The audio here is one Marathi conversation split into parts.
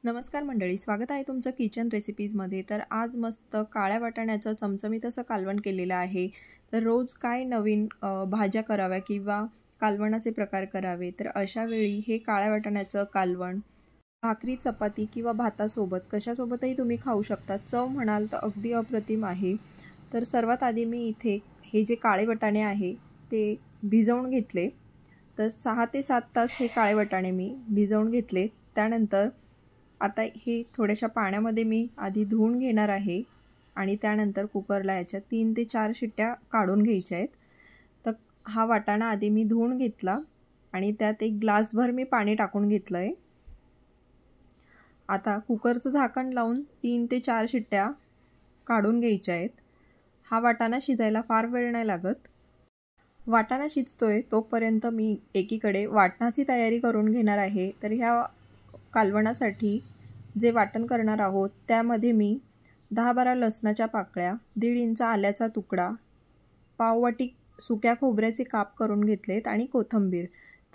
नमस्कार मंडळी, स्वागत आहे तुमचं किचन रेसिपीजमध्ये। तर आज मस्त काळ्या वाटाण्याचं चमचमीत असं कालवण केलेलं आहे। तर रोज काय नवीन भाज्या कराव्या किंवा कालवणाचे प्रकार करावे, तर अशा वेळी हे काळ्या वाटाण्याचं कालवण भाकरी, चपाती किंवा भातासोबत कशासोबतही तुम्ही खाऊ शकता। चव म्हणाल तर अगदी अप्रतिम आहे। तर सर्वात आधी मी इथे हे जे काळे वाटाणे आहे ते भिजवून घेतले। तर 6 ते 7 तास हे काळे वाटाणे मी भिजवून घेतले। त्यानंतर आता हे थोड्याशा पाण्यामध्ये मी आधी धुवून घेणार आहे आणि त्यानंतर कुकरला याच्या 3 ते 4 शिट्ट्या काढून घ्यायच्या आहेत। तर हा वाटाणा आधी मी धुवून घेतला आणि त्यात एक ग्लासभर मी पाणी टाकून घेतलं आहे। आता कुकरचं झाकण लावून 3 ते 4 शिट्ट्या काढून घ्यायच्या आहेत। हा वाटाणा शिजायला फार वेळ नाही लागत। वाटाणा शिजतोय तोपर्यंत मी एकीकडे वाटणाची तयारी करून घेणार आहे। तर ह्या कालवणासाठी जे वाटण करणार आहोत त्यामध्ये मी 10-12 लसणाच्या पाकळ्या, 1.5 इंच आल्याचा तुकडा, पाव वाटी सुक्या खोबऱ्याचे काप करून घेतलेत आणि कोथिंबीर।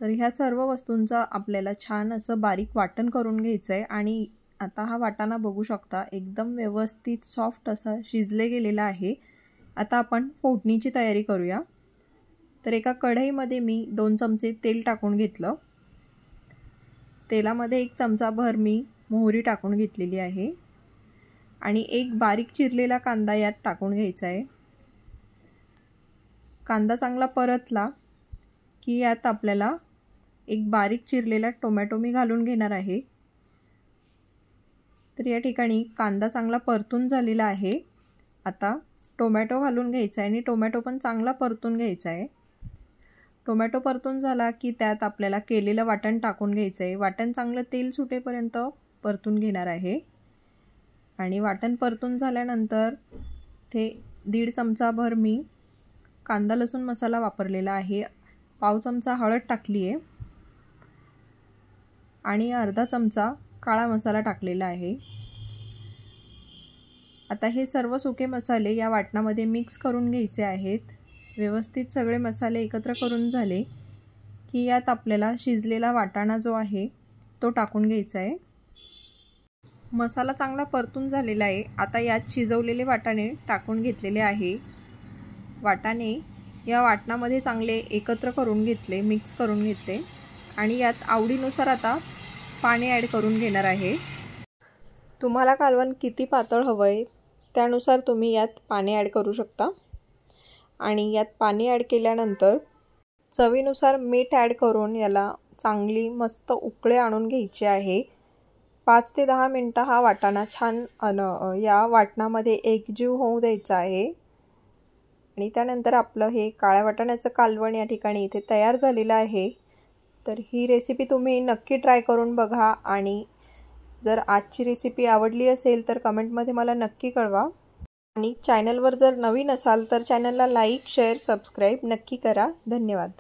तर ह्या सर्व वस्तूंचा आपल्याला छान असं बारीक वाटण करून घ्यायचं आहे। आणि आता हा वाटाणा बघू शकता एकदम व्यवस्थित सॉफ्ट असा शिजले गेलेला आहे। आता आपण फोडणीची तयारी करूया। तर एका कढईमध्ये मी 2 चमचे तेल टाकून घेतलं। तेलामध्ये 1 चमचाभर मी मोहरी टाकून घेतलेली आहे आणि एक बारीक चिरलेला कांदा यात टाकून घ्यायचा आहे। कांदा चांगला परतला की यात आपल्याला एक बारीक चिरलेला टोमॅटो मी घालून घेणार आहे। तर या ठिकाणी कांदा चांगला परतून झालेला आहे। आता टोमॅटो घालून घ्यायचा आहे आणि टोमॅटो पण चांगला परतून घ्यायचा आहे। टोमॅटो परतून झाला की त्यात आपल्याला केलेलं वाटण टाकून घ्यायचं आहे। वाटण चांगलं तेल सुटेपर्यंत परतून घेणार आहे आणि वाटण परतून झाल्यानंतर ते 1.5 चमचाभर मी कांदा लसूण मसाला वापरलेला आहे। पाव चमचा हळद टाकली आहे आणि अर्धा चमचा काळा मसाला टाकलेला आहे। आता हे सर्व सुके मसाले या वाटणामध्ये मिक्स करून घ्यायचे आहेत। व्यवस्थित सगळे मसाले एकत्र करून झाले की यात आपल्याला शिजलेला वाटाणा जो आहे तो टाकून घ्यायचा आहे। मसाला चांगला परतून झालेला आहे। आता यात शिजवलेले वाटाणे टाकून घेतलेले आहे। वाटाणे या वाटणामध्ये चांगले एकत्र करून घेतले, मिक्स करून घेतले आणि यात आवडीनुसार आता पाणी ॲड करून घेणार आहे। तुम्हाला कालवण किती पातळ हवं आहे त्यानुसार तुम्ही यात पाणी ॲड करू शकता आणि यात पाणी ॲड केल्यानंतर चवीनुसार मीठ ॲड करून याला चांगली मस्त उकळे आणून घ्यायचे आहे। 5 ते 10 मिनिटं हा वाटाणा छान या वाटणामध्ये एकजीव होऊ द्यायचा आहे आणि त्यानंतर आपलं हे काळ्या वाटाण्याचं कालवण या ठिकाणी इथे तयार झालेलं आहे। तर ही रेसिपी तुम्ही नक्की ट्राय करून बघा आणि जर आजची रेसिपी आवडली असेल तर कमेंटमध्ये मला नक्की कळवा आणि चॅनलवर जर नवीन असाल तर चॅनलला लाईक, शेअर, सबस्क्राईब नक्की करा। धन्यवाद।